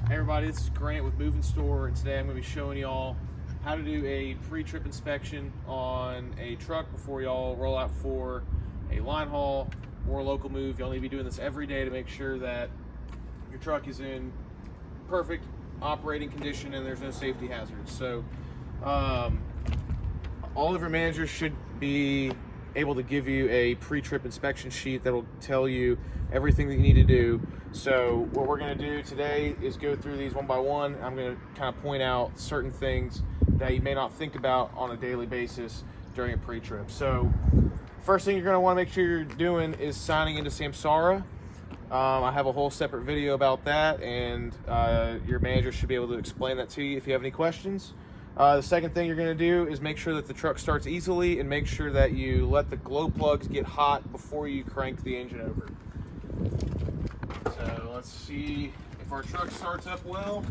Hey everybody, this is Grant with Moving Store, and today I'm going to be showing y'all how to do a pre-trip inspection on a truck before y'all roll out for a line haul or a local move. Y'all need to be doing this every day to make sure that your truck is in perfect operating condition and there's no safety hazards. So all of your managers should be able to give you a pre-trip inspection sheet that will tell you everything that you need to do. So what we're going to do today is go through these one by one. I'm going to kind of point out certain things that you may not think about on a daily basis during a pre-trip. So first thing you're going to want to make sure you're doing is signing into Samsara. I have a whole separate video about that, and your manager should be able to explain that to you if you have any questions. The second thing you're going to do is make sure that the truck starts easily, and make sure that you let the glow plugs get hot before you crank the engine over. So let's see if our truck starts up well.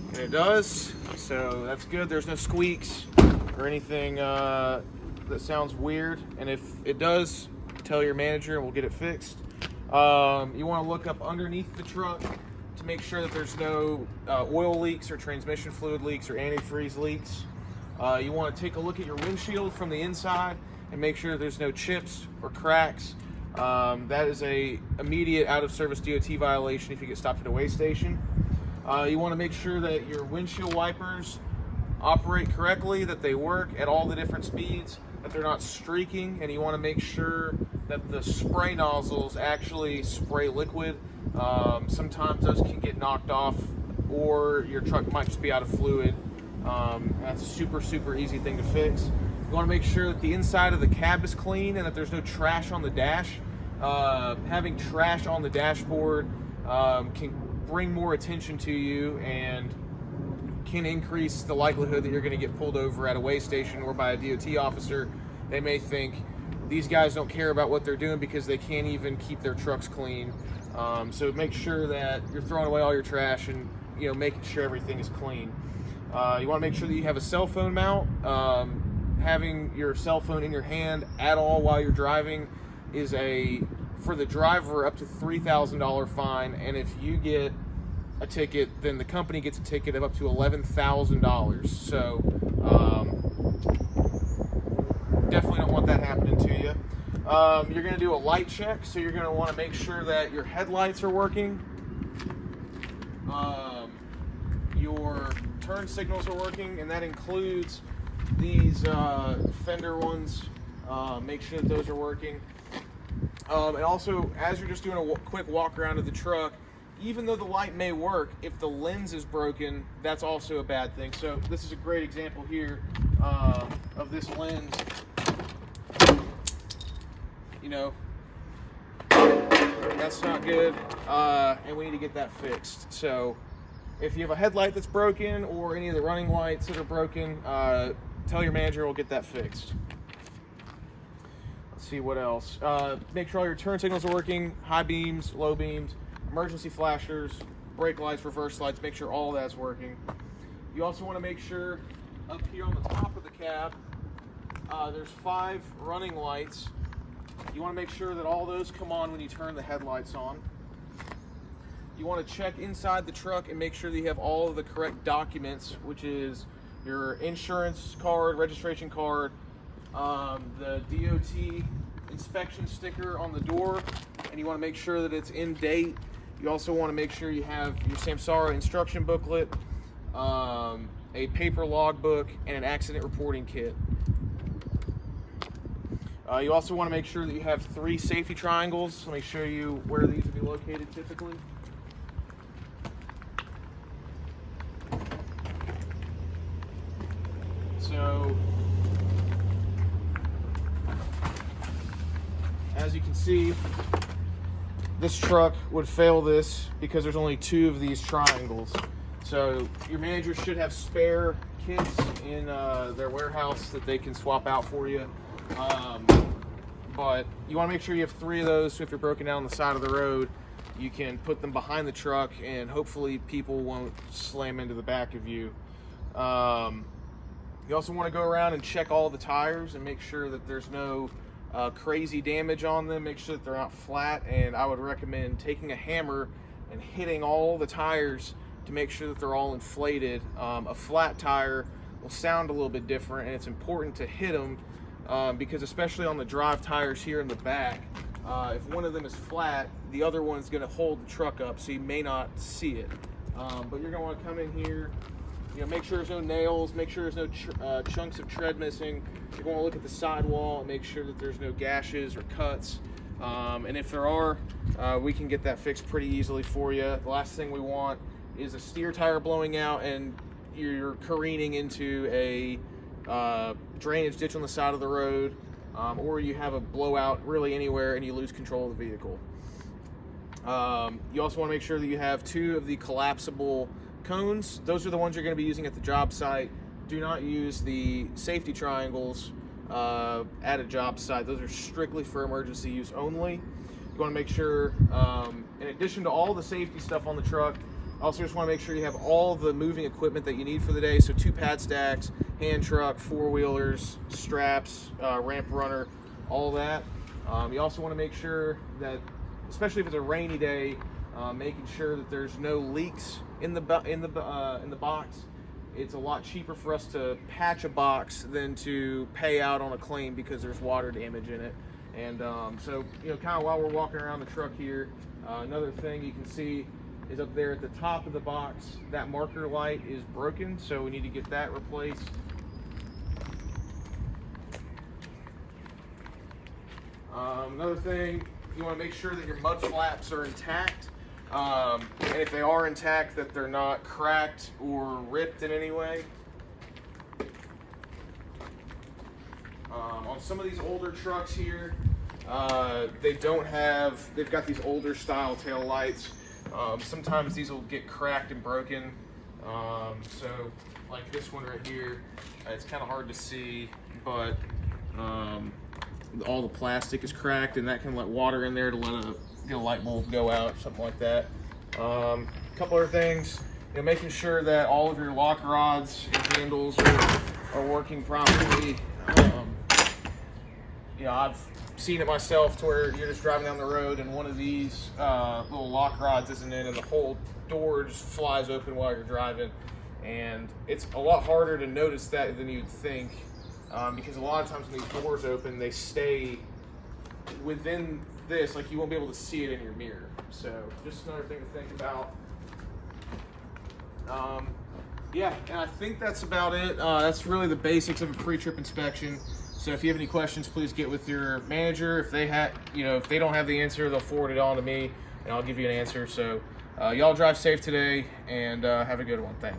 And it does, so that's good. There's no squeaks or anything that sounds weird, and if it does, tell your manager and we'll get it fixed. You want to look up underneath the truck to make sure that there's no oil leaks or transmission fluid leaks or antifreeze leaks. You want to take a look at your windshield from the inside and make sure there's no chips or cracks. That is a immediate out of service DOT violation if you get stopped at a weigh station. You want to make sure that your windshield wipers operate correctly, that they work at all the different speeds, that they're not streaking, and you want to make sure that the spray nozzles actually spray liquid. Sometimes those can get knocked off, or your truck might just be out of fluid. That's a super easy thing to fix. You want to make sure that the inside of the cab is clean and that there's no trash on the dash. Having trash on the dashboard can bring more attention to you and can increase the likelihood that you're going to get pulled over at a weigh station or by a DOT officer. They may think these guys don't care about what they're doing because they can't even keep their trucks clean. So make sure that you're throwing away all your trash and making sure everything is clean. You want to make sure that you have a cell phone mount. Having your cell phone in your hand at all while you're driving is for the driver, up to $3,000 fine, and if you get a ticket, then the company gets a ticket of up to $11,000. So definitely don't want that happening to you. You're going to do a light check, so you're going to want to make sure that your headlights are working, your turn signals are working, and that includes these fender ones. Make sure that those are working. And also, as you're just doing a quick walk around of the truck, even though the light may work, if the lens is broken, that's also a bad thing. So this is a great example here of this lens. That's not good, and we need to get that fixed. So if you have a headlight that's broken or any of the running lights that are broken, tell your manager, we'll get that fixed. Let's see what else. Make sure all your turn signals are working, high beams, low beams, emergency flashers, brake lights, reverse lights. Make sure all that's working. You also want to make sure up here on the top of the cab, there's 5 running lights. You want to make sure that all those come on when you turn the headlights on. You want to check inside the truck and make sure that you have all of the correct documents, which is your insurance card, registration card, the DOT inspection sticker on the door, and you want to make sure that it's in date. You also want to make sure you have your Samsara instruction booklet, a paper logbook, and an accident reporting kit. You also want to make sure that you have 3 safety triangles. Let me show you where these would be located typically. So, as you can see, this truck would fail this because there's only 2 of these triangles. So your manager should have spare kits in their warehouse that they can swap out for you. But you want to make sure you have 3 of those, so if you're broken down on the side of the road, you can put them behind the truck and hopefully people won't slam into the back of you. You also want to go around and check all the tires and make sure that there's no crazy damage on them. Make sure that they're not flat, and I would recommend taking a hammer and hitting all the tires to make sure that they're all inflated. A flat tire will sound a little bit different, and it's important to hit them because especially on the drive tires here in the back, if one of them is flat, the other one's going to hold the truck up, so you may not see it. But you're going to want to come in here, make sure there's no nails, make sure there's no chunks of tread missing. You're going to look at the sidewall and make sure that there's no gashes or cuts. And if there are, we can get that fixed pretty easily for you. The last thing we want is a steer tire blowing out and you're careening into a drainage ditch on the side of the road, or you have a blowout really anywhere and you lose control of the vehicle. You also want to make sure that you have 2 of the collapsible cones. Those are the ones you're going to be using at the job site. Do not use the safety triangles at a job site. Those are strictly for emergency use only. You want to make sure, in addition to all the safety stuff on the truck, also just want to make sure you have all the moving equipment that you need for the day. So 2 pad stacks, hand truck, 4-wheelers, straps, ramp runner, all that. You also want to make sure that, especially if it's a rainy day, making sure that there's no leaks in the box. It's a lot cheaper for us to patch a box than to pay out on a claim because there's water damage in it. And so, kind of while we're walking around the truck here, another thing you can see is up there at the top of the box, that marker light is broken, so we need to get that replaced. Another thing, you want to make sure that your mud flaps are intact, and if they are intact, that they're not cracked or ripped in any way. On some of these older trucks here, they've got these older style tail lights. Sometimes these will get cracked and broken. So like this one right here, it's kind of hard to see, but all the plastic is cracked and that can let water in there to get a light bulb go out, something like that. A couple other things, making sure that all of your lock rods and handles are working properly. I've seen it myself to where you're just driving down the road and one of these little lock rods isn't in and the whole door just flies open while you're driving. And it's a lot harder to notice that than you'd think, because a lot of times when these doors open, they stay within this, like you won't be able to see it in your mirror. So just another thing to think about. Yeah, and I think that's about it. That's really the basics of a pre-trip inspection. So if you have any questions, please get with your manager. If they don't have the answer, they'll forward it on to me and I'll give you an answer. So y'all drive safe today and have a good one. Thanks.